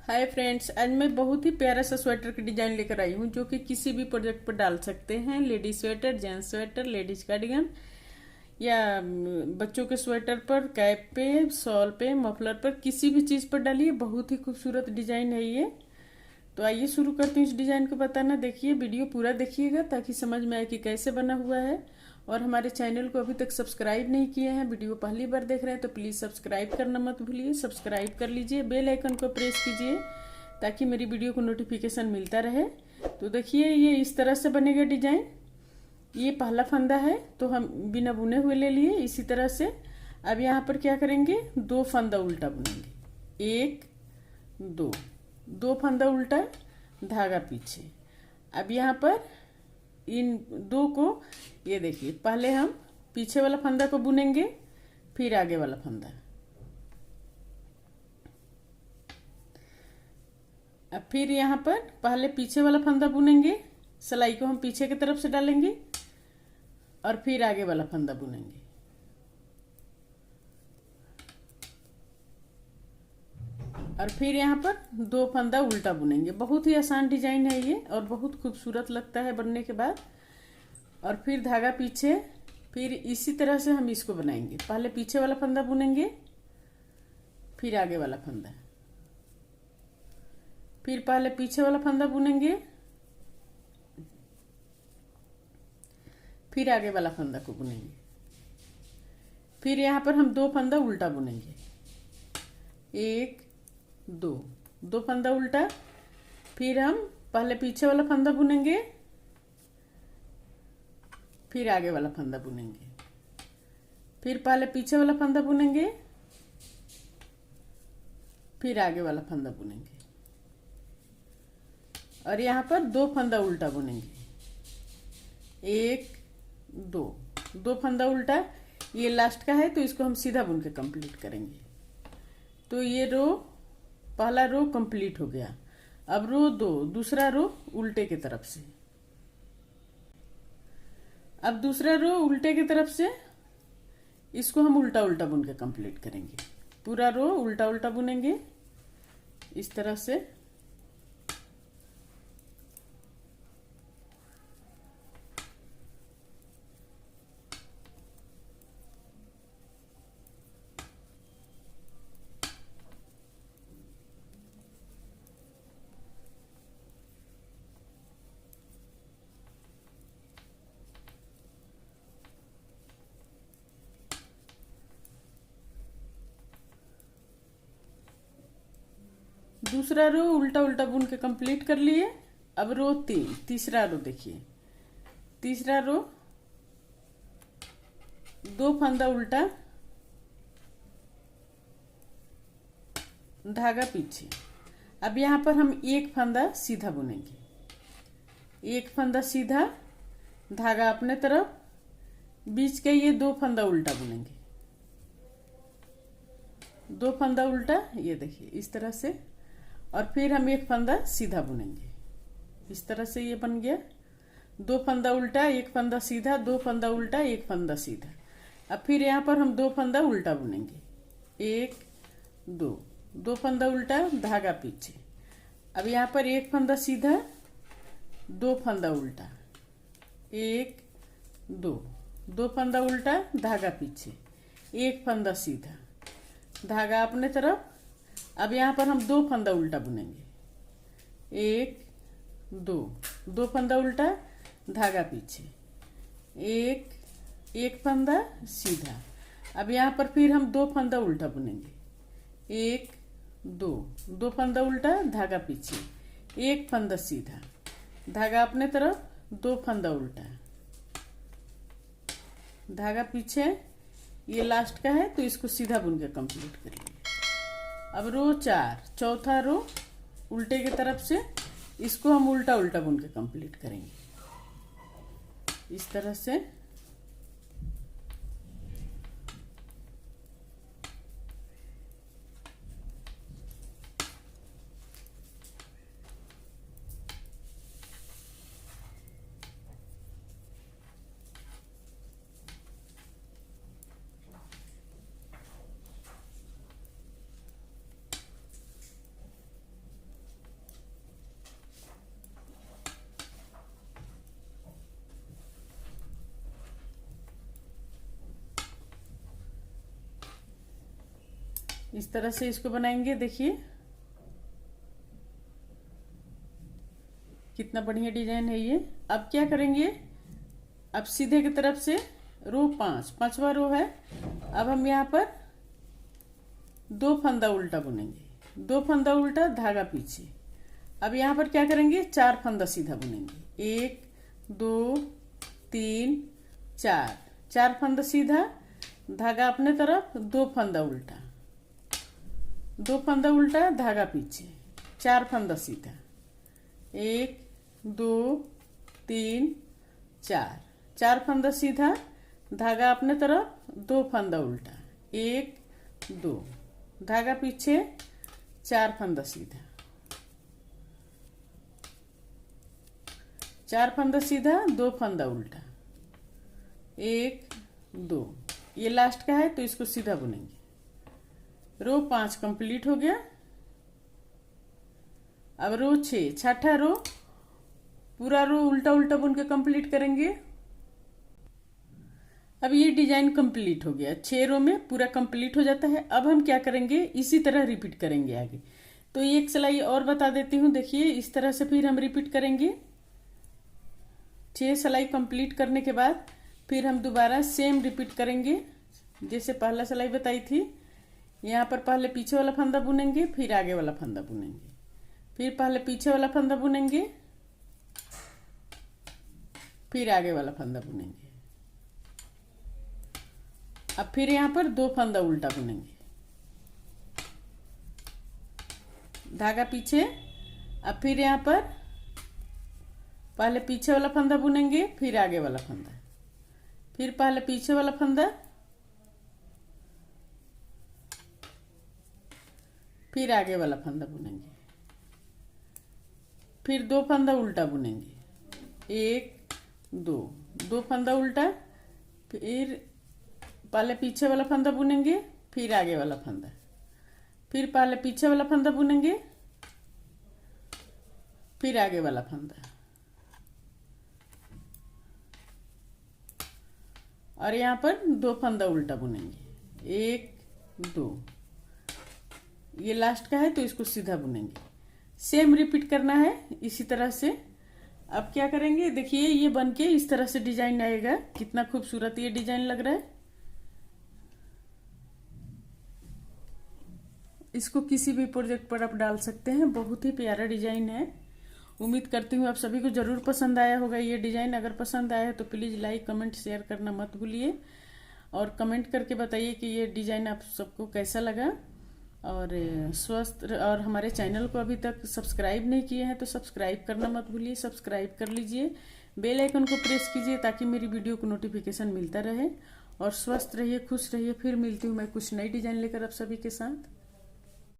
Hi friends, आज मैं बहुत ही प्यारा सा स्वेटर का डिजाइन लेकर आई हूँ जो कि किसी भी प्रोजेक्ट पर डाल सकते हैं। Ladies sweater, gents sweater, ladies cardigan या बच्चों के स्वेटर पर, कैप पे, शॉल पे, मफलर पर, किसी भी चीज पर डालिए। बहुत ही खूबसूरत डिजाइन है ये। तो आइए शुरू करते हैं इस डिजाइन को बताना। देखिए, वीडियो पूरा देखिएगा ताकि समझ में आए कि कैसे बना हुआ है। और हमारे चैनल को अभी तक सब्सक्राइब नहीं किए हैं, वीडियो पहली बार देख रहे हैं तो प्लीज सब्सक्राइब करना मत भूलिए। सब्सक्राइब कर लीजिए, बेल आइकन को प्रेस कीजिए ताकि मेरी वीडियो को नोटिफिकेशन मिलता रहे। तो देखिए, ये इस तरह से बनेगा डिजाइन। ये पहला फंदा है तो हम बिना बुने हुए ले लिए इसी तरह से। अब यहाँ पर क्या करेंगे, दो फंदा उल्टा बुनेंगे। एक, दो, दो फंदा उल्टा, धागा पीछे। अब यहाँ पर इन दो को, ये देखिए, पहले हम पीछे वाला फंदा को बुनेंगे, फिर आगे वाला फंदा। अब फिर यहाँ पर पहले पीछे वाला फंदा बुनेंगे, सिलाई को हम पीछे की तरफ से डालेंगे और फिर आगे वाला फंदा बुनेंगे। और फिर यहाँ पर दो फंदा उल्टा बुनेंगे। बहुत ही आसान डिजाइन है ये और बहुत खूबसूरत लगता है बनने के बाद। और फिर धागा पीछे, फिर इसी तरह से हम इसको बनाएंगे। पहले पीछे वाला फंदा बुनेंगे, फिर आगे वाला फंदा, फिर पहले पीछे वाला फंदा बुनेंगे, फिर आगे वाला फंदा को बुनेंगे। फिर यहाँ पर हम दो फंदा उल्टा बुनेंगे। एक, दो, दो फंदा उल्टा। फिर हम पहले पीछे वाला फंदा बुनेंगे, फिर आगे वाला फंदा बुनेंगे, फिर पहले पीछे वाला फंदा बुनेंगे, फिर आगे वाला फंदा बुनेंगे। और यहाँ पर दो फंदा उल्टा बुनेंगे। एक, दो, दो फंदा उल्टा। ये लास्ट का है तो इसको हम सीधा बुन के कंप्लीट करेंगे। तो ये रो, पहला रो कंप्लीट हो गया। अब रो दो, दूसरा रो उल्टे की तरफ से। अब दूसरा रो उल्टे की तरफ से, इसको हम उल्टा उल्टा बुन के कंप्लीट करेंगे। पूरा रो उल्टा उल्टा बुनेंगे इस तरह से। दूसरा रो उल्टा उल्टा बुन के कंप्लीट कर लिए। अब रो तीन, तीसरा रो देखिए। तीसरा रो दो फंदा उल्टा, धागा पीछे। अब यहाँ पर हम एक फंदा सीधा बुनेंगे। एक फंदा सीधा, धागा अपने तरफ, बीच के ये दो फंदा उल्टा बुनेंगे। दो फंदा उल्टा, ये देखिए इस तरह से। और फिर हम एक फंदा सीधा बुनेंगे। इस तरह से ये बन गया। दो फंदा उल्टा, एक फंदा सीधा, दो फंदा उल्टा, एक फंदा सीधा। अब फिर यहाँ पर हम दो फंदा उल्टा बुनेंगे। एक, दो, दो फंदा उल्टा, धागा पीछे। अब यहाँ पर एक फंदा सीधा, दो फंदा उल्टा, एक, दो, दो फंदा उल्टा, धागा पीछे, एक फंदा सीधा, धागा अपने तरफ। अब यहाँ पर हम दो फंदा उल्टा बुनेंगे। एक, दो, दो फंदा उल्टा, धागा पीछे, एक, एक फंदा सीधा। अब यहाँ पर फिर हम दो फंदा उल्टा बुनेंगे। एक, दो, दो फंदा उल्टा, धागा पीछे, एक फंदा सीधा, धागा अपने तरफ, दो फंदा उल्टा, धागा पीछे। ये लास्ट का है तो इसको सीधा बुन के कंप्लीट करेंगे। अब रो चार, चौथा रो उल्टे की तरफ से, इसको हम उल्टा उल्टा बुन के कंप्लीट करेंगे इस तरह से। इस तरह से इसको बनाएंगे। देखिए कितना बढ़िया डिजाइन है ये। अब क्या करेंगे, अब सीधे की तरफ से रो 5, 5वां रो है। अब हम यहाँ पर 2 फंदा उल्टा बुनेंगे, 2 फंदा उल्टा, धागा पीछे। अब यहाँ पर क्या करेंगे, 4 फंदा सीधा बुनेंगे, 1 2 3 4, 4 फंदा सीधा, धागा अपने तरफ, 2 फंदा उल्टा, 2 फंदा उल्टा, धागा पीछे, 4 फंदा सीधा, 1 2 3 4, 4 फंदा सीधा, धागा अपने तरफ, 2 फंदा उल्टा, 1 2, धागा पीछे, 4 फंदा सीधा, 4 फंदा सीधा, 2 फंदा उल्टा, 1 2। ये लास्ट का है तो इसको सीधा बुनेंगे। रो 5 कंप्लीट हो गया। अब रो 6, छठा रो, पूरा रो उल्टा उल्टा बुन के कंप्लीट करेंगे। अब ये डिजाइन कंप्लीट हो गया, 6 रो में पूरा कंप्लीट हो जाता है। अब हम क्या करेंगे, इसी तरह रिपीट करेंगे आगे। तो एक सिलाई और बता देती हूँ, देखिए इस तरह से फिर हम रिपीट करेंगे। 6 सिलाई कंप्लीट करने के बाद फिर हम दोबारा सेम रिपीट करेंगे जैसे पहला सिलाई बताई थी। यहाँ पर पहले पीछे वाला फंदा बुनेंगे, फिर आगे वाला फंदा बुनेंगे, फिर पहले पीछे वाला फंदा बुनेंगे, फिर आगे वाला फंदा बुनेंगे। अब फिर यहाँ पर 2 फंदा उल्टा बुनेंगे, धागा पीछे। अब फिर यहाँ पर पहले पीछे वाला फंदा बुनेंगे, फिर आगे वाला फंदा, फिर पहले पीछे वाला फंदा, फिर आगे वाला फंदा बुनेंगे, फिर 2 फंदा उल्टा बुनेंगे, 1 2, 2 फंदा उल्टा, फिर पहले पीछे वाला फंदा बुनेंगे, फिर आगे वाला फंदा, फिर पहले पीछे वाला फंदा बुनेंगे, फिर आगे वाला फंदा, और यहाँ पर 2 फंदा उल्टा बुनेंगे, 1 2। ये लास्ट का है तो इसको सीधा बुनेंगे। सेम रिपीट करना है इसी तरह से। अब क्या करेंगे, देखिए ये बनके इस तरह से डिजाइन आएगा। कितना खूबसूरत ये डिजाइन लग रहा है। इसको किसी भी प्रोजेक्ट पर आप डाल सकते हैं, बहुत ही प्यारा डिजाइन है। उम्मीद करती हूँ आप सभी को जरूर पसंद आया होगा ये डिजाइन। अगर पसंद आया है तो प्लीज लाइक कमेंट शेयर करना मत भूलिए, और कमेंट करके बताइए कि ये डिजाइन आप सबको कैसा लगा। और स्वस्थ, और हमारे चैनल को अभी तक सब्सक्राइब नहीं किए हैं तो सब्सक्राइब करना मत भूलिए, सब्सक्राइब कर लीजिए, बेल आइकन को प्रेस कीजिए ताकि मेरी वीडियो को नोटिफिकेशन मिलता रहे। और स्वस्थ रहिए, खुश रहिए। फिर मिलती हूँ मैं कुछ नई डिजाइन लेकर आप सभी के साथ।